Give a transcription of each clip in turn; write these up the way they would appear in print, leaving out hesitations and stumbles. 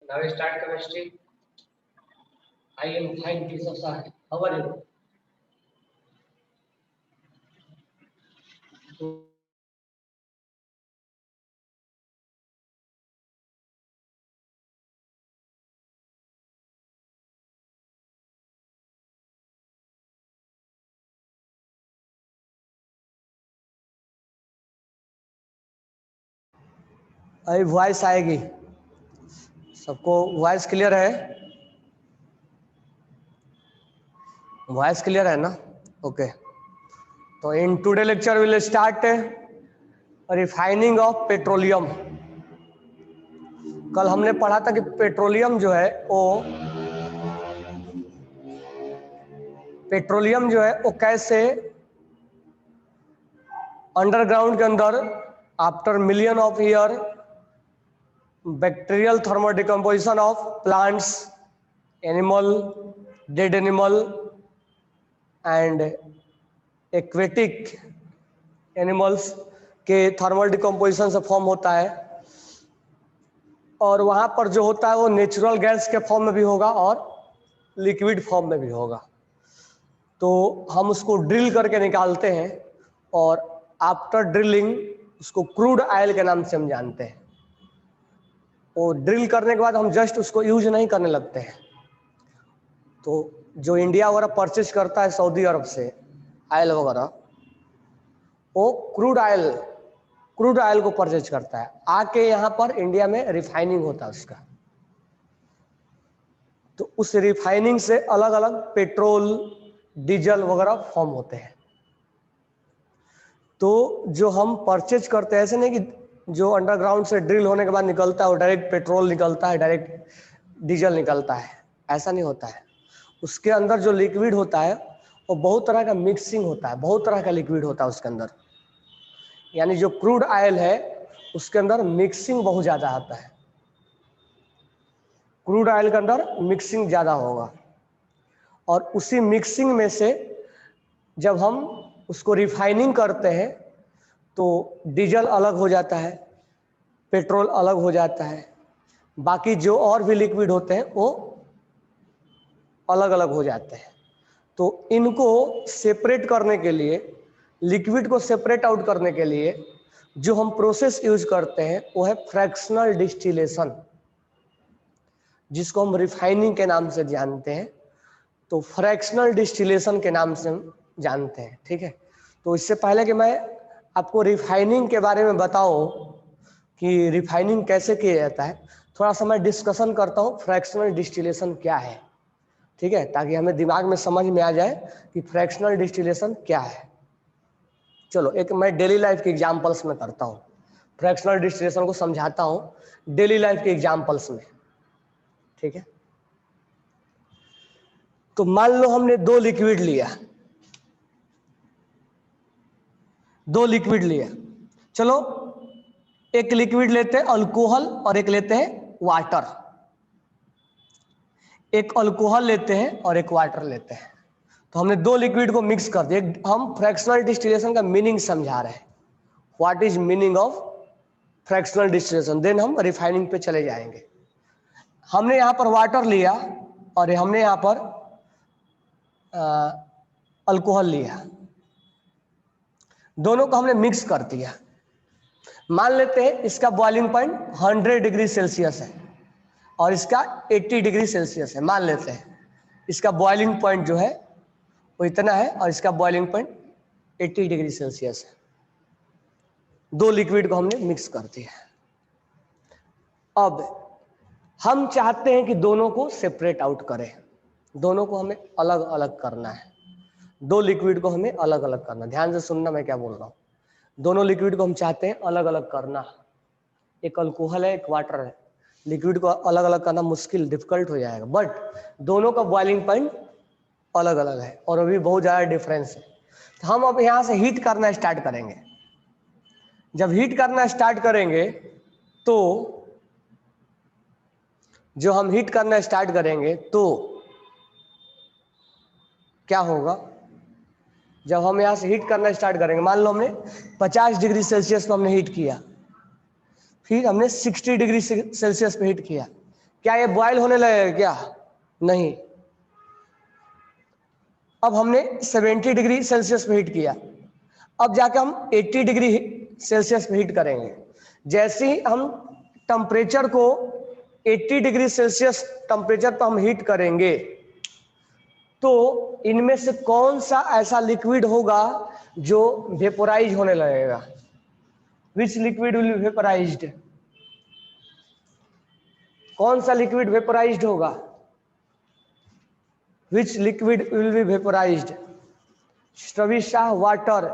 Now we start chemistry. I am fine, Jesus sir. How are you? अभी voice आएगी, सबको voice clear है? Voice clear है ना? ओके। तो in today lecture will start refining of petroleum. कल हमने पढ़ा था कि पेट्रोलियम जो है वो कैसे अंडरग्राउंड के अंदर after million of year bacterial thermal decomposition of plants, animal, dead animal and aquatic animals के थर्मल डिकम्पोजिशन से फॉर्म होता है। और वहाँ पर जो होता है वो नेचुरल गैस के फॉर्म में भी होगा और लिक्विड फॉर्म में भी होगा। तो हम उसको ड्रिल करके निकालते हैं और आफ्टर ड्रिलिंग उसको क्रूड ऑयल के नाम से हम जानते हैं। और ड्रिल करने के बाद हम जस्ट उसको यूज नहीं करने लगते हैं। तो जो इंडिया वगैरह परचेज करता है सऊदी अरब से ऑयल वगैरह, वो क्रूड ऑयल को परचेज करता है, आके यहाँ पर इंडिया में रिफाइनिंग होता है उसका। तो उस रिफाइनिंग से अलग अलग पेट्रोल, डीजल वगैरह फॉर्म होते हैं। तो जो हम परचेज करते हैं, ऐसे नहीं कि जो अंडरग्राउंड से ड्रिल होने के बाद निकलता है वो डायरेक्ट पेट्रोल निकलता है, डायरेक्ट डीजल निकलता है, ऐसा नहीं होता है। उसके अंदर जो लिक्विड होता है वो बहुत तरह का मिक्सिंग होता है, बहुत तरह का लिक्विड होता है उसके अंदर। यानी जो क्रूड ऑयल है उसके अंदर मिक्सिंग बहुत ज़्यादा आता है, क्रूड ऑयल के अंदर मिक्सिंग ज़्यादा होगा। और उसी मिक्सिंग में से जब हम उसको रिफाइनिंग करते हैं तो डीजल अलग हो जाता है, पेट्रोल अलग हो जाता है, बाकी जो और भी लिक्विड होते हैं वो अलग अलग हो जाते हैं। तो इनको सेपरेट करने के लिए, लिक्विड को सेपरेट आउट करने के लिए जो हम प्रोसेस यूज करते हैं वो है फ्रैक्शनल डिस्टिलेशन, जिसको हम रिफाइनिंग के नाम से जानते हैं। तो फ्रैक्शनल डिस्टिलेशन के नाम से हम जानते हैं, ठीक है। तो इससे पहले कि मैं आपको रिफाइनिंग के बारे में बताऊं कि रिफाइनिंग कैसे किया जाता है, थोड़ा सा मैं डिस्कशन करता हूं फ्रैक्शनल डिस्टिलेशन क्या है, ठीक है, ताकि हमें दिमाग में समझ में आ जाए कि फ्रैक्शनल डिस्टिलेशन क्या है। चलो एक मैं डेली लाइफ के एग्जांपल्स में करता हूँ, फ्रैक्शनल डिस्टिलेशन को समझाता हूँ डेली लाइफ के एग्जांपल्स में, ठीक है। तो मान लो हमने दो लिक्विड लिया, चलो एक लिक्विड लेते हैं अल्कोहल और एक लेते हैं वाटर, एक अल्कोहल लेते हैं और एक वाटर लेते हैं। तो हमने दो लिक्विड को मिक्स कर दिया। हम फ्रैक्शनल डिस्टिलेशन का मीनिंग समझा रहे हैं, what is meaning of fractional distillation, then हम रिफाइनिंग पे चले जाएंगे। हमने यहाँ पर वाटर लिया और हमने यहाँ पर अल्कोहल लिया, दोनों को हमने मिक्स कर दिया। मान लेते हैं इसका बॉइलिंग पॉइंट 100 डिग्री सेल्सियस है और इसका 80 डिग्री सेल्सियस है। मान लेते हैं इसका बॉइलिंग पॉइंट जो है वो इतना है और इसका बॉइलिंग पॉइंट 80 डिग्री सेल्सियस है। दो लिक्विड को हमने मिक्स कर दिया। अब हम चाहते हैं कि दोनों को सेपरेट आउट करें, दोनों को हमें अलग अलग करना है, दो लिक्विड को हमें अलग अलग करना। ध्यान से सुनना मैं क्या बोल रहा हूँ। दोनों लिक्विड को हम चाहते हैं अलग अलग करना, एक अल्कोहल है एक वाटर है, लिक्विड को अलग अलग करना मुश्किल, डिफिकल्ट हो जाएगा, बट दोनों का बॉइलिंग पॉइंट अलग अलग है और अभी बहुत ज़्यादा डिफरेंस है। तो हम अब यहाँ से हीट करना स्टार्ट करेंगे। जब हीट करना स्टार्ट करेंगे तो जो हम हीट करना स्टार्ट करेंगे तो क्या होगा, जब हम यहाँ से हीट करना स्टार्ट करेंगे, मान लो हमने 50 डिग्री सेल्सियस पर हमने हीट किया, फिर हमने 60 डिग्री सेल्सियस पे हीट किया, क्या ये बॉयल होने लगेगा क्या? नहीं। अब हमने 70 डिग्री सेल्सियस पे हीट किया, अब जाके हम 80 डिग्री सेल्सियस पे हीट करेंगे। जैसे ही हम टेम्परेचर को 80 डिग्री सेल्सियस टेम्परेचर पर हम हीट करेंगे तो इनमें से कौन सा ऐसा लिक्विड होगा जो वेपोराइज होने लगेगा? Which liquid will be vaporised? कौन सा लिक्विड वेपोराइज्ड होगा? Which liquid will be vaporised? श्रविशाह वाटर,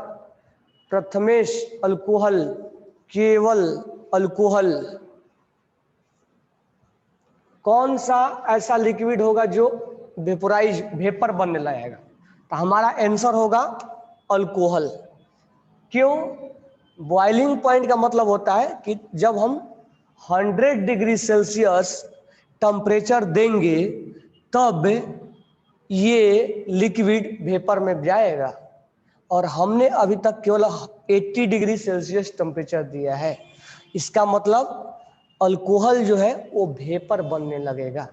प्रथमेश अल्कोहल, केवल अल्कोहल। कौन सा ऐसा लिक्विड होगा जो वेपोराइज वेपर बनने लगेगा? तो हमारा आंसर होगा अल्कोहल। क्यों? बॉइलिंग पॉइंट का मतलब होता है कि जब हम 100 डिग्री सेल्सियस टेम्परेचर देंगे तब ये लिक्विड वेपर में जाएगा, और हमने अभी तक केवल 80 डिग्री सेल्सियस टेम्परेचर दिया है। इसका मतलब अल्कोहल जो है वो वेपर बनने लगेगा।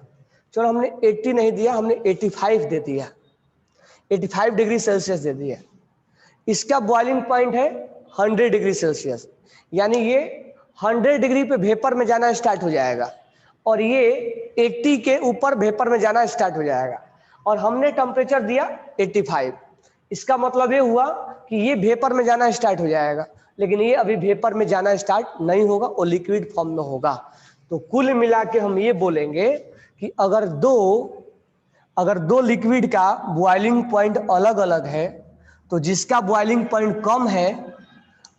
चलो हमने 80 नहीं दिया, हमने 85 दे दिया, 85 डिग्री सेल्सियस दे दिया। इसका बॉइलिंग पॉइंट है 100 डिग्री सेल्सियस, यानी ये 100 डिग्री पे वेपर में जाना स्टार्ट हो जाएगा और ये 80 के ऊपर वेपर में जाना स्टार्ट हो जाएगा, और हमने टेम्परेचर दिया 85। इसका मतलब ये हुआ कि ये वेपर में जाना स्टार्ट हो जाएगा, लेकिन ये अभी वेपर में जाना स्टार्ट नहीं होगा, वो लिक्विड फॉर्म में होगा। तो कुल मिला के हम ये बोलेंगे कि अगर दो लिक्विड का बॉइलिंग पॉइंट अलग अलग है तो जिसका बॉइलिंग पॉइंट कम है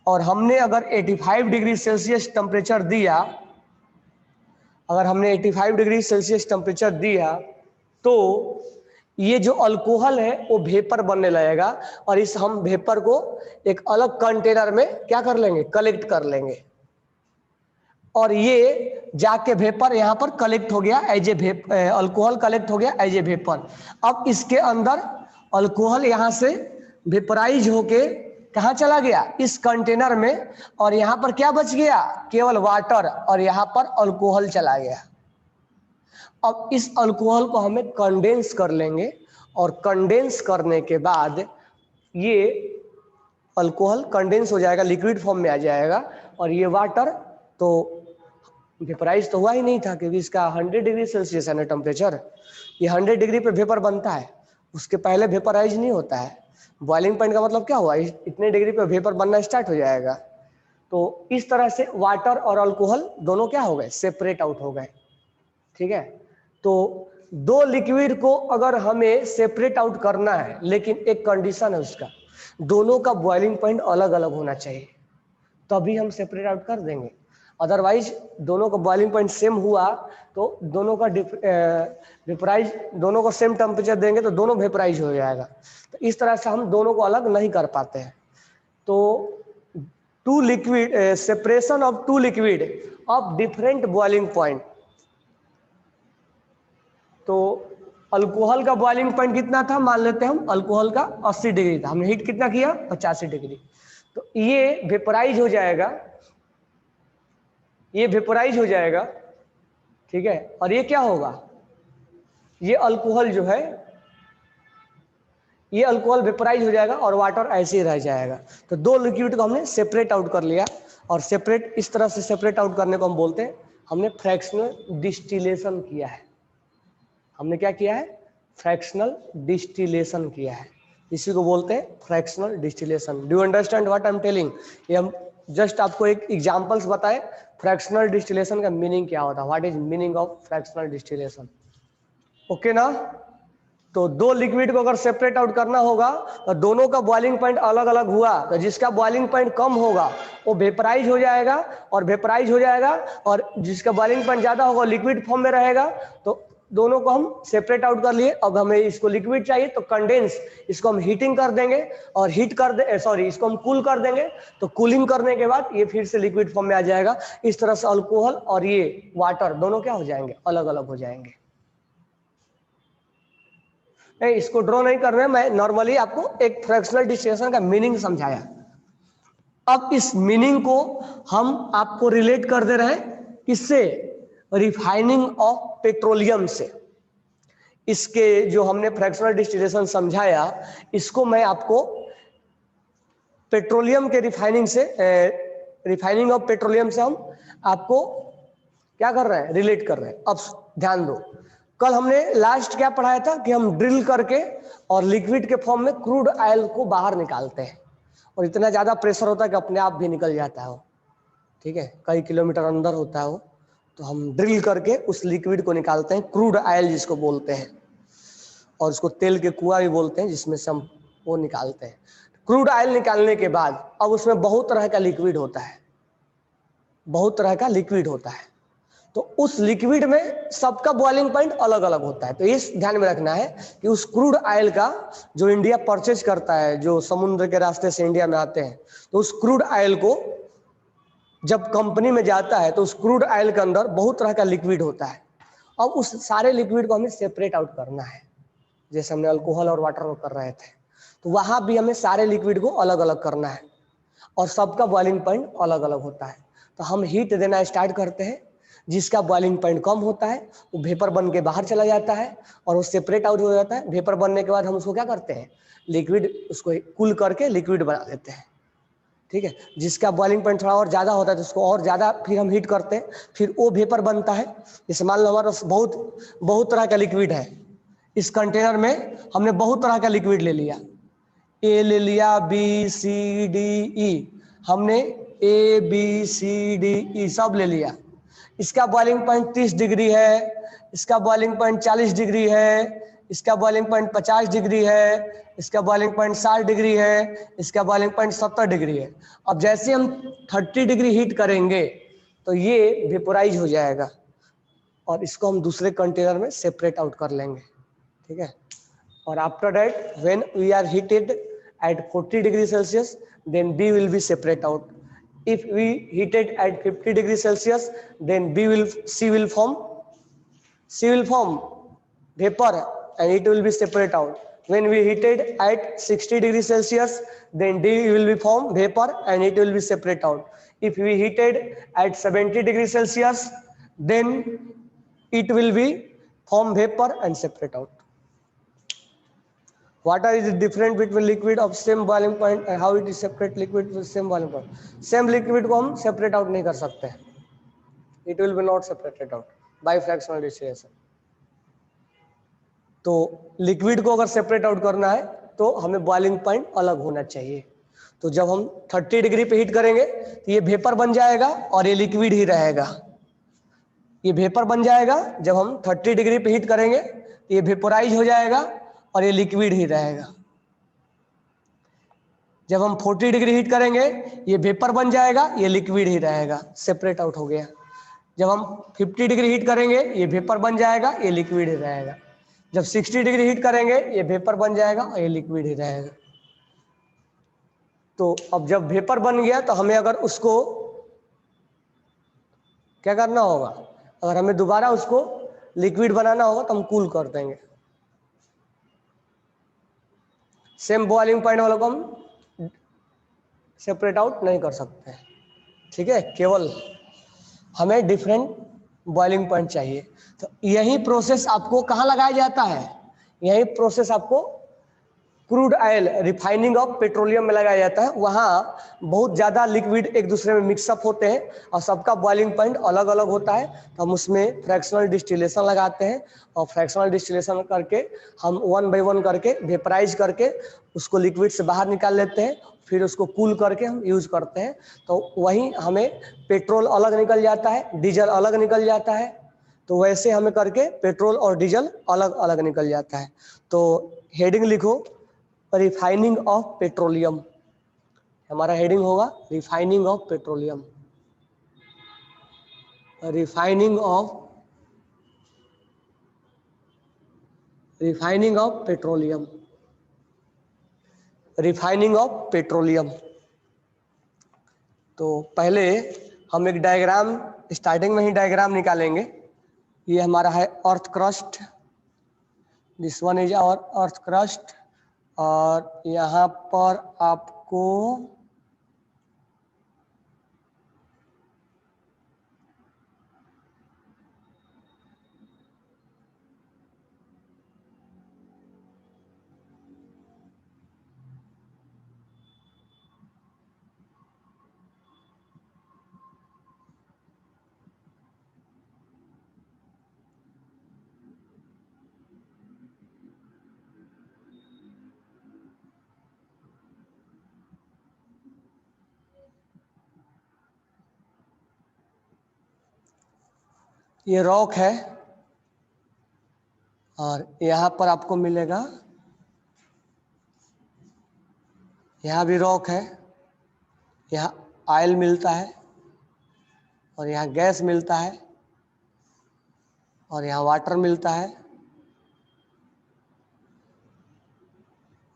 और हमने अगर 85 डिग्री सेल्सियस टेम्परेचर दिया, अगर हमने 85 डिग्री सेल्सियस टेम्परेचर दिया तो ये जो अल्कोहल है वो वेपर बनने लगेगा, और इस हम वेपर को एक अलग कंटेनर में क्या कर लेंगे? कलेक्ट कर लेंगे, और ये जाके वेपर यहाँ पर कलेक्ट हो गया एज ए अल्कोहल कलेक्ट हो गया एज ए वेपर। अब इसके अंदर अल्कोहल यहाँ से वेपराइज होके कहाँ चला गया? इस कंटेनर में, और यहाँ पर क्या बच गया? केवल वाटर, और यहाँ पर अल्कोहल चला गया। अब इस अल्कोहल को हमें कंडेंस कर लेंगे, और कंडेंस करने के बाद ये अल्कोहल कंडेंस हो जाएगा, लिक्विड फॉर्म में आ जाएगा, और ये वाटर तो वेपराइज तो हुआ ही नहीं था क्योंकि इसका 100 डिग्री सेल्सियस है ना टेम्परेचर। ये 100 डिग्री पे वेपर बनता है, उसके पहले वेपराइज नहीं होता है। बॉइलिंग पॉइंट का मतलब क्या हुआ? इतने डिग्री पे वेपर बनना स्टार्ट हो जाएगा। तो इस तरह से वाटर और अल्कोहल दोनों क्या हो गए? सेपरेट आउट हो गए। ठीक है, तो दो लिक्विड को अगर हमें सेपरेट आउट करना है, लेकिन एक कंडीशन है उसका, दोनों का बॉइलिंग पॉइंट अलग अलग होना चाहिए, तभी हम सेपरेट आउट कर देंगे। अदरवाइज दोनों का बॉइलिंग पॉइंट सेम हुआ तो दोनों का वेपराइज, दोनों को सेम टेम्परेचर देंगे तो दोनों वेपराइज हो जाएगा। तो इस तरह से हम दोनों को अलग नहीं कर पाते हैं। तो two liquid, separation of two liquid of different boiling point. तो अल्कोहल का बॉइलिंग पॉइंट कितना था? मान लेते हैं हम अल्कोहल का 80 डिग्री था, हमने हीट कितना किया? 85 डिग्री। तो ये वेपराइज हो जाएगा, ये वेपराइज हो जाएगा, ठीक है। और ये क्या होगा? ये अल्कोहल जो है, ये अल्कोहल वेपराइज हो जाएगा और वाटर ऐसे ही रह जाएगा। तो दो लिक्विड को हमने सेपरेट आउट कर लिया, और सेपरेट इस तरह से सेपरेट आउट करने को हम बोलते हैं, हमने फ्रैक्शनल डिस्टिलेशन किया है। हमने क्या किया है? फ्रैक्शनल डिस्टिलेशन किया है, इसी को बोलते हैं fractional distillation. Do you understand what I am telling? ये हम जस्ट आपको एक एग्जांपल्स बताए फ्रैक्शनल डिस्टिलेशन का मीनिंग क्या होता है, what is meaning of fractional distillation. Okay ना? तो दो लिक्विड को अगर सेपरेट आउट करना होगा तो दोनों का बॉइलिंग पॉइंट अलग अलग हुआ, तो जिसका बॉइलिंग पॉइंट कम होगा वो वेपराइज हो जाएगा, और वेपराइज हो जाएगा, और जिसका बॉइलिंग पॉइंट ज्यादा होगा लिक्विड फॉर्म में रहेगा। तो दोनों को हम सेपरेट आउट कर लिए। अब हमें इसको लिक्विड चाहिए तो कंडेंस, इसको हम हीटिंग कर देंगे, और हीट कर दे सॉरी इसको हम कूल कर देंगे, तो कूलिंग करने के बाद ये फिर से लिक्विड फॉर्म में आ जाएगा। इस तरह से अल्कोहल और ये वाटर दोनों क्या हो जाएंगे? अलग अलग हो जाएंगे। नहीं, इसको ड्रॉ नहीं कर रहे हैं, मैं नॉर्मली आपको एक फ्रैक्शनल डिस्टिलेशन का मीनिंग समझाया। अब इस मीनिंग को हम आपको रिलेट कर दे रहे हैं किससे? रिफाइनिंग ऑफ पेट्रोलियम से। इसके जो हमने फ्रैक्शनल डिस्टिलेशन समझाया, इसको मैं आपको पेट्रोलियम के रिफाइनिंग से, रिफाइनिंग ऑफ पेट्रोलियम से हम आपको क्या कर रहे हैं, रिलेट कर रहे हैं। अब ध्यान दो, कल हमने लास्ट क्या पढ़ाया था कि हम ड्रिल करके और लिक्विड के फॉर्म में क्रूड ऑयल को बाहर निकालते हैं, और इतना ज्यादा प्रेशर होता है कि अपने आप भी निकल जाता है वो, ठीक है, कई किलोमीटर अंदर होता है वो। तो हम ड्रिल करके उस लिक्विड को निकालते हैं, क्रूड ऑयल जिसको बोलते हैं, और उसको तेल के कुआं भी बोलते हैं, जिसमें से हम वो निकालते हैं। क्रूड ऑयल निकालने के बाद अब उसमें बहुत तरह का लिक्विड होता है, बहुत तरह का लिक्विड होता है। तो उस लिक्विड में सबका बॉइलिंग पॉइंट अलग अलग होता है। तो ये ध्यान में रखना है कि उस क्रूड ऑयल का जो इंडिया परचेज करता है, जो समुद्र के रास्ते से इंडिया में आते हैं, तो उस क्रूड ऑयल को जब कंपनी में जाता है तो उस क्रूड ऑयल के अंदर बहुत तरह का लिक्विड होता है। अब उस सारे लिक्विड को हमें सेपरेट आउट करना है, जैसे हमने अल्कोहल और वाटर को कर रहे थे। तो वहां भी हमें सारे लिक्विड को अलग अलग करना है, और सबका बॉइलिंग पॉइंट अलग अलग होता है। तो हम हीट देना स्टार्ट करते हैं, जिसका बॉइलिंग पॉइंट कम होता है वो वेपर बन के बाहर चला जाता है और वो सेपरेट आउट हो जाता है। वेपर बनने के बाद हम उसको क्या करते हैं, लिक्विड, उसको कूल करके लिक्विड बना देते हैं, ठीक है। जिसका बॉइलिंग पॉइंट थोड़ा और ज़्यादा होता है तो उसको और ज़्यादा फिर हम हीट करते हैं, फिर वो वेपर बनता है। जैसे मान लो हमारे पास बहुत तरह का लिक्विड है, इस कंटेनर में हमने बहुत तरह का लिक्विड ले लिया, ए ले लिया, बी सी डी ई, हमने A B C D E सब ले लिया। इसका बॉइलिंग पॉइंट 30 डिग्री है, इसका बॉइलिंग पॉइंट 40 डिग्री है, इसका बॉइलिंग पॉइंट 50 डिग्री है, इसका बॉइलिंग पॉइंट 60 डिग्री है, इसका बॉइलिंग पॉइंट 70 डिग्री है। अब जैसे हम 30 डिग्री हीट करेंगे तो ये वेपोराइज हो जाएगा, और इसको हम दूसरे कंटेनर में सेपरेट आउट कर लेंगे, ठीक है। और after that when we are heated at 40 degrees Celsius, then B will be separate out. If we heat it at 50 degrees Celsius, then C will form vapor, and it will be separate out. When we heat it at 60 degrees Celsius, then D will be form vapor and it will be separate out. If we heat it at 70 degrees Celsius, then it will be form vapor and separate out. Water is different between liquid of same boiling point and how it is separate liquid with same boiling point. Same liquid को हम separate out नहीं कर सकते, it will be not separated out by fractional distillation. तो liquid को अगर separate out करना है तो हमें बॉइलिंग पॉइंट अलग होना चाहिए। तो जब हम 30 डिग्री पे हीट करेंगे तो ये वेपर बन जाएगा और ये लिक्विड ही रहेगा। ये वेपर बन जाएगा, जब हम 30 डिग्री पे हीट करेंगे तो ये वेपोराइज हो जाएगा और ये लिक्विड ही रहेगा। जब हम 40 डिग्री हीट करेंगे ये वेपर बन जाएगा, ये लिक्विड ही रहेगा, सेपरेट आउट हो गया। जब हम 50 डिग्री हीट करेंगे ये वेपर बन जाएगा, ये लिक्विड ही रहेगा। जब 60 डिग्री हीट करेंगे ये वेपर बन जाएगा और ये लिक्विड ही रहेगा। तो अब जब वेपर बन गया तो हमें अगर उसको क्या करना होगा, अगर हमें दोबारा उसको लिक्विड बनाना होगा तो हम कूल कर देंगे। सेम बॉइलिंग पॉइंट वालों को हम सेपरेट आउट नहीं कर सकते, ठीक है, केवल हमें डिफरेंट बॉइलिंग पॉइंट चाहिए। तो यही प्रोसेस आपको कहाँ लगाया जाता है, यही प्रोसेस आपको crude oil refining of petroleum में लगाया जाता है। वहाँ बहुत ज़्यादा लिक्विड एक दूसरे में मिक्सअप होते हैं और सबका बॉइलिंग पॉइंट अलग अलग होता है। तो हम उसमें फ्रैक्शनल डिस्टिलेशन लगाते हैं और फ्रैक्शनल डिस्टिलेशन करके हम 1 बाय 1 करके वेपराइज करके उसको लिक्विड से बाहर निकाल लेते हैं, फिर उसको कूल करके हम यूज करते हैं। तो वहीं हमें पेट्रोल अलग निकल जाता है, डीजल अलग निकल जाता है। तो वैसे हमें करके पेट्रोल और डीजल अलग अलग निकल जाता है। तो हेडिंग लिखो, रिफाइनिंग ऑफ पेट्रोलियम। हमारा हेडिंग होगा refining of petroleum, refining of petroleum, refining of petroleum. तो पहले हम एक डायग्राम, स्टार्टिंग में ही डायग्राम निकालेंगे। ये हमारा है earth crust, this one is our earth crust, और यहाँ पर आपको ये रॉक है और यहाँ पर आपको मिलेगा, यहाँ भी रॉक है, यहाँ ऑयल मिलता है और यहाँ गैस मिलता है और यहाँ वाटर मिलता है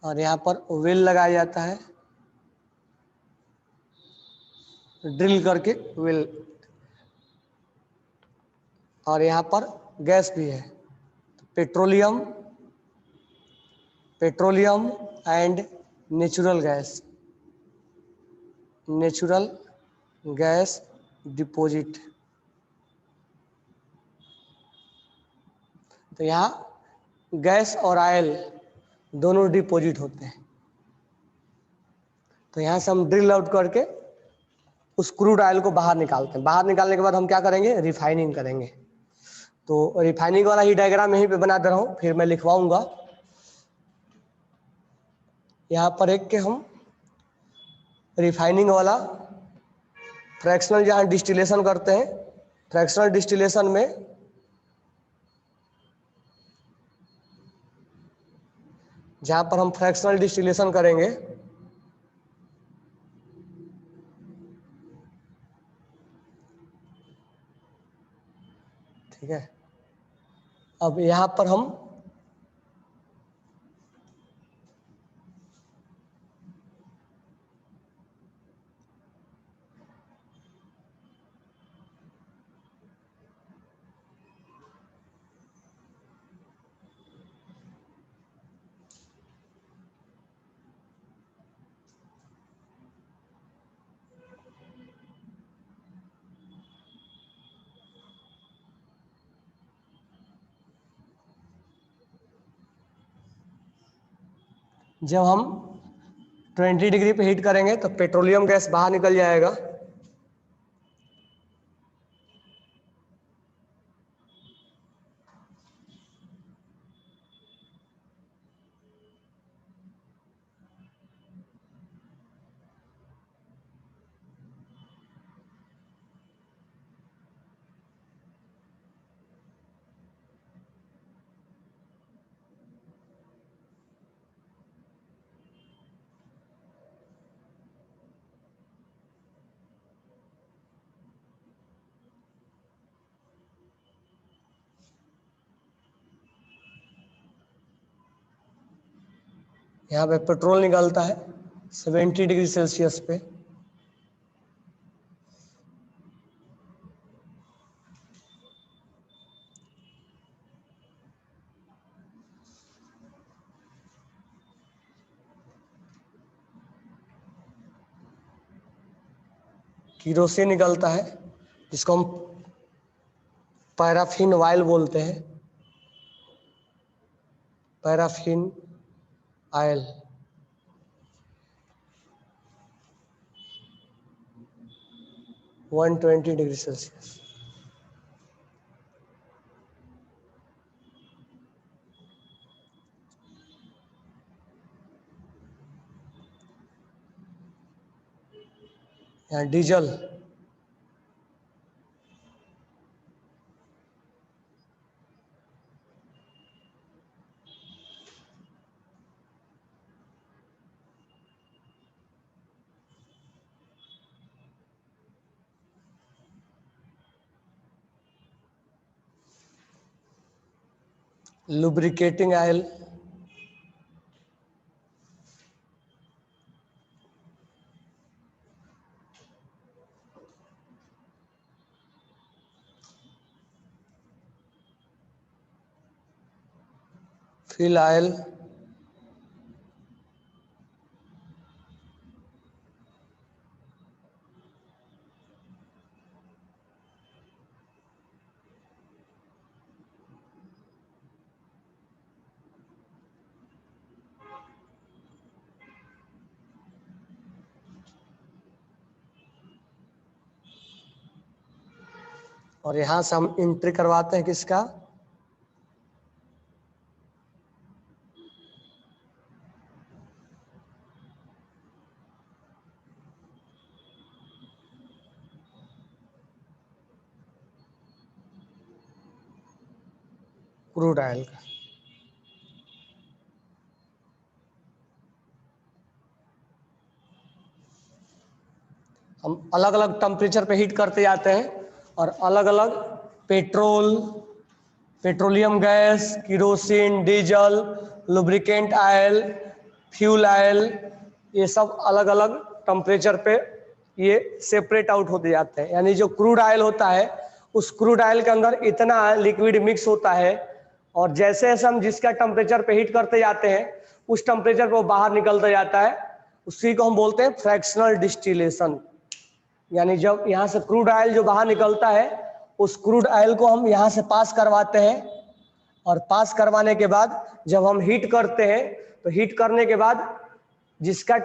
और यहाँ पर वेल लगाया जाता है, ड्रिल करके वेल, और यहाँ पर गैस भी है, petroleum, petroleum and natural gas, natural gas deposit. तो यहाँ गैस और ऑयल दोनों डिपॉजिट होते हैं। तो यहाँ से हम ड्रिल आउट करके उस क्रूड ऑयल को बाहर निकालते हैं। बाहर निकालने के बाद हम क्या करेंगे, रिफाइनिंग करेंगे। तो रिफाइनिंग वाला ही डायग्राम यहीं पे बना दे रहा हूँ, फिर मैं लिखवाऊंगा। यहाँ पर एक के हम रिफाइनिंग वाला फ्रैक्शनल जहाँ डिस्टिलेशन करते हैं, फ्रैक्शनल डिस्टिलेशन में जहाँ पर हम फ्रैक्शनल डिस्टिलेशन करेंगे, ठीक है। अब यहाँ पर हम जब हम 20 डिग्री पे हीट करेंगे तो पेट्रोलियम गैस बाहर निकल जाएगा। यहाँ पे पेट्रोल निकलता है 70 डिग्री सेल्सियस पे। किरोसिन निकलता है जिसको हम पैराफिन ऑयल बोलते हैं, paraffin oil. One 20 degree Celsius. यहाँ diesel, lubricating oil, fuel oil, और यहाँ से हम एंट्री करवाते हैं किसका, क्रूड ऑयल का। हम अलग अलग टेम्परेचर पे हीट करते जाते हैं और अलग अलग petrol, petroleum gas, kerosene, diesel, lubricant oil, fuel oil, ये सब अलग अलग टेम्परेचर पे ये सेपरेट आउट होते जाते हैं। यानी जो क्रूड ऑयल होता है उस क्रूड ऑयल के अंदर इतना लिक्विड मिक्स होता है और जैसे जैसे हम जिसका टेम्परेचर पे हीट करते जाते हैं उस टेम्परेचर पे वो बाहर निकलता जाता है। उसी को हम बोलते हैं फ्रैक्शनल डिस्टिलेशन। यानी जब यहाँ से क्रूड ऑयल जो बाहर निकलता है उस क्रूड ऑयल को हम यहाँ से पास करवाते हैं और पास करवाने के बाद जब हम हीट करते हैं तो हीट करने के बाद जिसका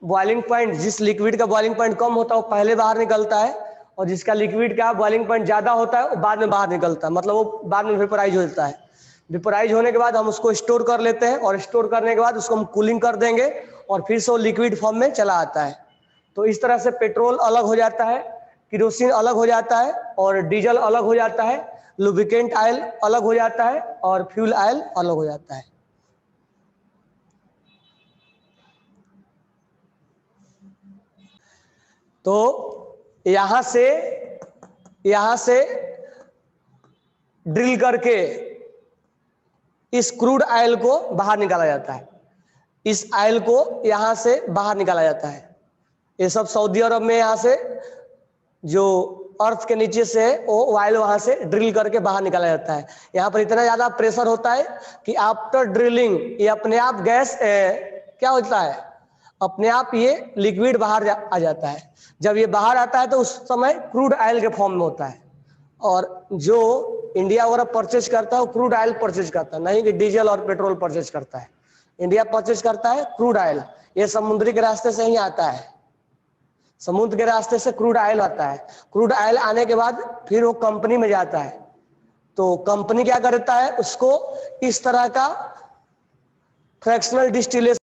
बॉइलिंग पॉइंट, जिस लिक्विड का बॉइलिंग पॉइंट कम होता है वो पहले बाहर निकलता है और जिसका लिक्विड का बॉइलिंग पॉइंट ज़्यादा होता है वो बाद में बाहर निकलता है, मतलब वो बाद में वेपोराइज हो जाता है। वेपोराइज होने के बाद हम उसको स्टोर कर लेते हैं और स्टोर करने के बाद उसको हम कूलिंग कर देंगे और फिर से वो लिक्विड फॉर्म में चला आता है। तो इस तरह से पेट्रोल अलग हो जाता है, किरोसिन अलग हो जाता है और डीजल अलग हो जाता है, लुब्रिकेंट ऑयल अलग हो जाता है और फ्यूल ऑयल अलग हो जाता है। तो यहां से ड्रिल करके इस क्रूड ऑयल को बाहर निकाला जाता है। इस ऑयल को यहां से बाहर निकाला जाता है। ये सब सऊदी अरब में यहाँ से जो अर्थ के नीचे से है वो ऑयल वहां से ड्रिल करके बाहर निकाला जाता है। यहाँ पर इतना ज्यादा प्रेशर होता है कि आफ्टर ड्रिलिंग ये अपने आप गैस क्या होता है, अपने आप ये लिक्विड बाहर आ जाता है। जब ये बाहर आता है तो उस समय क्रूड ऑयल के फॉर्म में होता है और जो इंडिया वगैरह परचेज करता है वो क्रूड ऑयल परचेज करता है, नहीं कि डीजल और पेट्रोल परचेज करता है। इंडिया परचेज करता है क्रूड ऑयल। ये समुद्री के रास्ते से ही आता है, समुद्र के रास्ते से क्रूड ऑयल आता है। क्रूड ऑयल आने के बाद फिर वो कंपनी में जाता है। तो कंपनी क्या करता है, उसको इस तरह का फ्रैक्शनल डिस्टिलेशन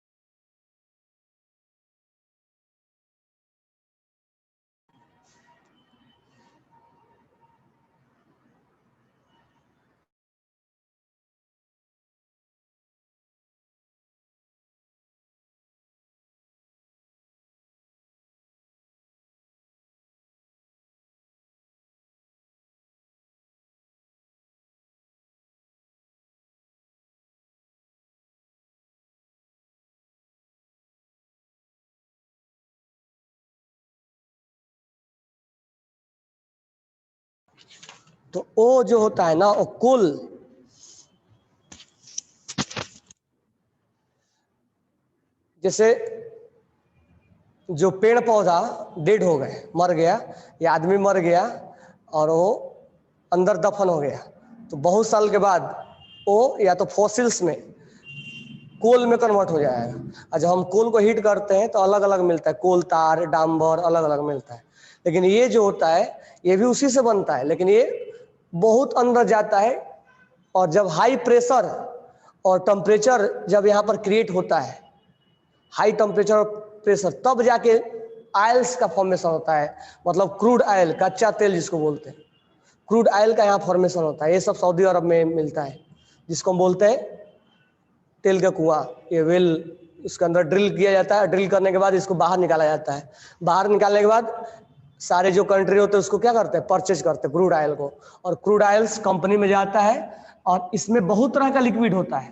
तो वो जो होता है ना वो कुल जैसे जो पेड़ पौधा डेड हो गए, मर गया, या आदमी मर गया और वो अंदर दफन हो गया, तो बहुत साल के बाद वो या तो फॉसिल्स में कोल में कन्वर्ट हो जाएगा। और जब हम कोल को हीट करते हैं तो अलग अलग मिलता है, कोल तार, डांबर अलग अलग मिलता है। लेकिन ये जो होता है ये भी उसी से बनता है, लेकिन ये बहुत अंदर जाता है और जब हाई प्रेशर और टेम्परेचर जब यहाँ पर क्रिएट होता है, हाई टेम्परेचर और प्रेशर, तब जाके ऑयल्स का फॉर्मेशन होता है। मतलब क्रूड ऑयल, कच्चा तेल जिसको बोलते हैं, क्रूड ऑयल का यहाँ फॉर्मेशन होता है। ये सब सऊदी अरब में मिलता है, जिसको हम बोलते हैं तेल का कुआं। ये वेल उसके अंदर ड्रिल किया जाता है, ड्रिल करने के बाद इसको बाहर निकाला जाता है। बाहर निकालने के बाद सारे जो कंट्री होते हैं उसको क्या करते हैं, परचेज करते हैं क्रूड ऑयल को, और क्रूड ऑयल्स कंपनी में जाता है और इसमें बहुत तरह का लिक्विड होता है।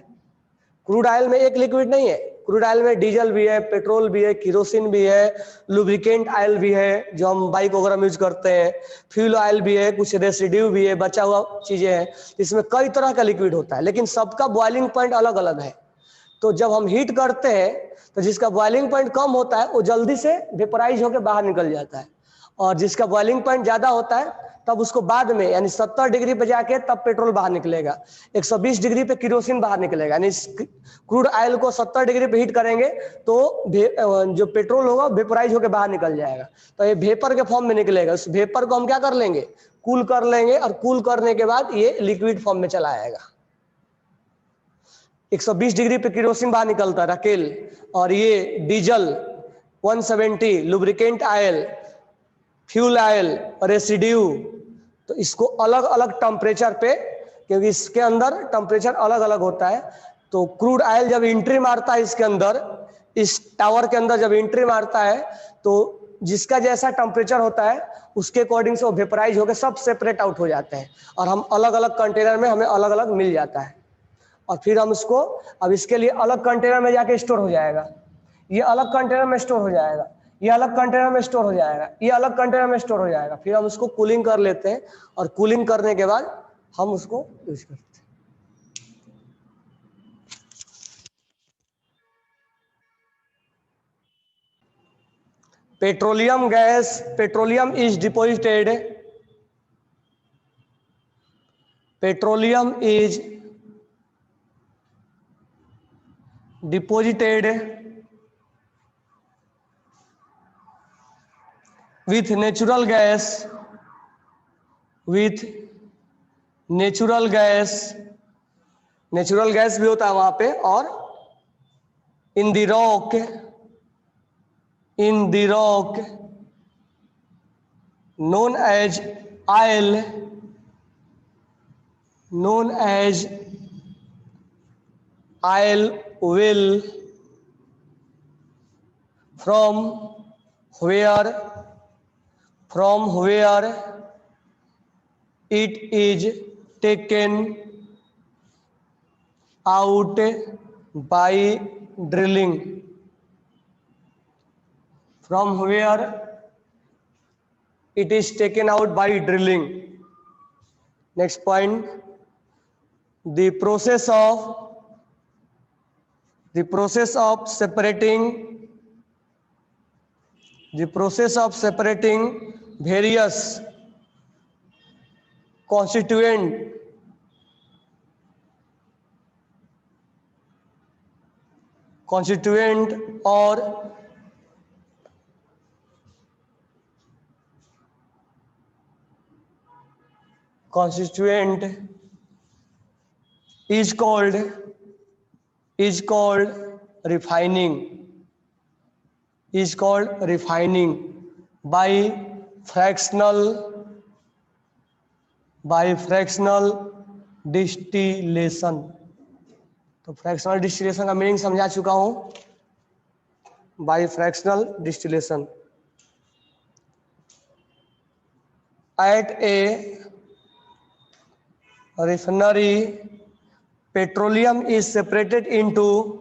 क्रूड ऑयल में एक लिक्विड नहीं है, क्रूड ऑयल में डीजल भी है, पेट्रोल भी है, किरोसिन भी है, लुब्रिकेंट ऑयल भी है जो हम बाइक वगैरह में यूज करते हैं, फ्यूल ऑयल भी है, कुछ रेसिड्यू भी है, बचा हुआ चीजें हैं। इसमें कई तरह का लिक्विड होता है, लेकिन सबका बॉइलिंग पॉइंट अलग अलग है। तो जब हम हीट करते हैं तो जिसका बॉइलिंग पॉइंट कम होता है वो जल्दी से वेपोराइज होकर बाहर निकल जाता है, और जिसका बॉइलिंग पॉइंट ज्यादा होता है तब उसको बाद में यानी 70 डिग्री पे जाके तब पेट्रोल बाहर निकलेगा, 120 डिग्री पे किरोसिन बाहर निकलेगा। यानी क्रूड ऑयल को 70 डिग्री पे हीट करेंगे तो जो पेट्रोल होगा वेपोराइज होकर बाहर निकल जाएगा, तो ये वेपर के फॉर्म में निकलेगा। उस वेपर को हम क्या कर लेंगे, कूल कर लेंगे, और कूल करने के बाद ये लिक्विड फॉर्म में चला आएगा। 120 डिग्री पे किरोसिन बाहर निकलता है, रकेल, और ये diesel 170, lubricant oil, fuel oil, residue. तो इसको अलग अलग टेम्परेचर पे क्योंकि इसके अंदर टेम्परेचर अलग अलग होता है। तो क्रूड ऑयल जब एंट्री मारता है इसके अंदर, इस टावर के अंदर जब एंट्री मारता है, तो जिसका जैसा टेम्परेचर होता है उसके अकॉर्डिंग से वो वेपराइज होकर सब सेपरेट आउट हो जाते हैं और हम अलग अलग कंटेनर में हमें अलग अलग मिल जाता है। और फिर हम उसको अब इसके लिए अलग कंटेनर में जाके स्टोर हो जाएगा, ये अलग कंटेनर में स्टोर हो जाएगा, ये अलग कंटेनर में स्टोर हो जाएगा, ये अलग कंटेनर में स्टोर हो जाएगा। फिर हम उसको कूलिंग कर लेते हैं और कूलिंग करने के बाद हम उसको यूज करते हैं। Petroleum gas, petroleum is deposited, petroleum is deposited with natural gas, with natural gas, natural gas भी होता है वहां पे, और in the rock, in the rock known as oil, known as oil well, from where it is taken out by drilling, from where it is taken out by drilling. Next point, the process of separating various constituent or constituent is called refining, is called refining by fractional distillation. तो fractional distillation का meaning समझा चुका हूं, by fractional distillation. At a refinery, petroleum is separated into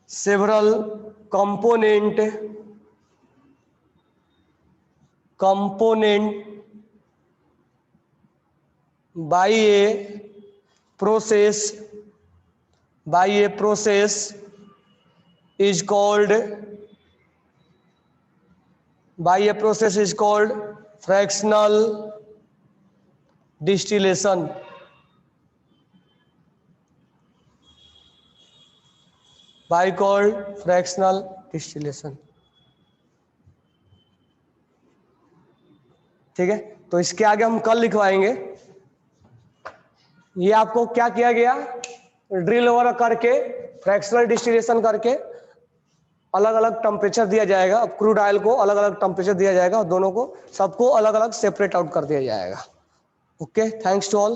several component by a process is called fractional distillation. By called fractional distillation. ठीक है, तो इसके आगे हम कल लिखवाएंगे। ये आपको क्या किया गया, ड्रिल ओवर करके फ्रैक्शनल डिस्टिलेशन करके अलग अलग टेम्परेचर दिया जाएगा। अब क्रूड ऑयल को अलग अलग टेम्परेचर दिया जाएगा और दोनों को सबको अलग अलग सेपरेट आउट कर दिया जाएगा। Okay, thanks to all.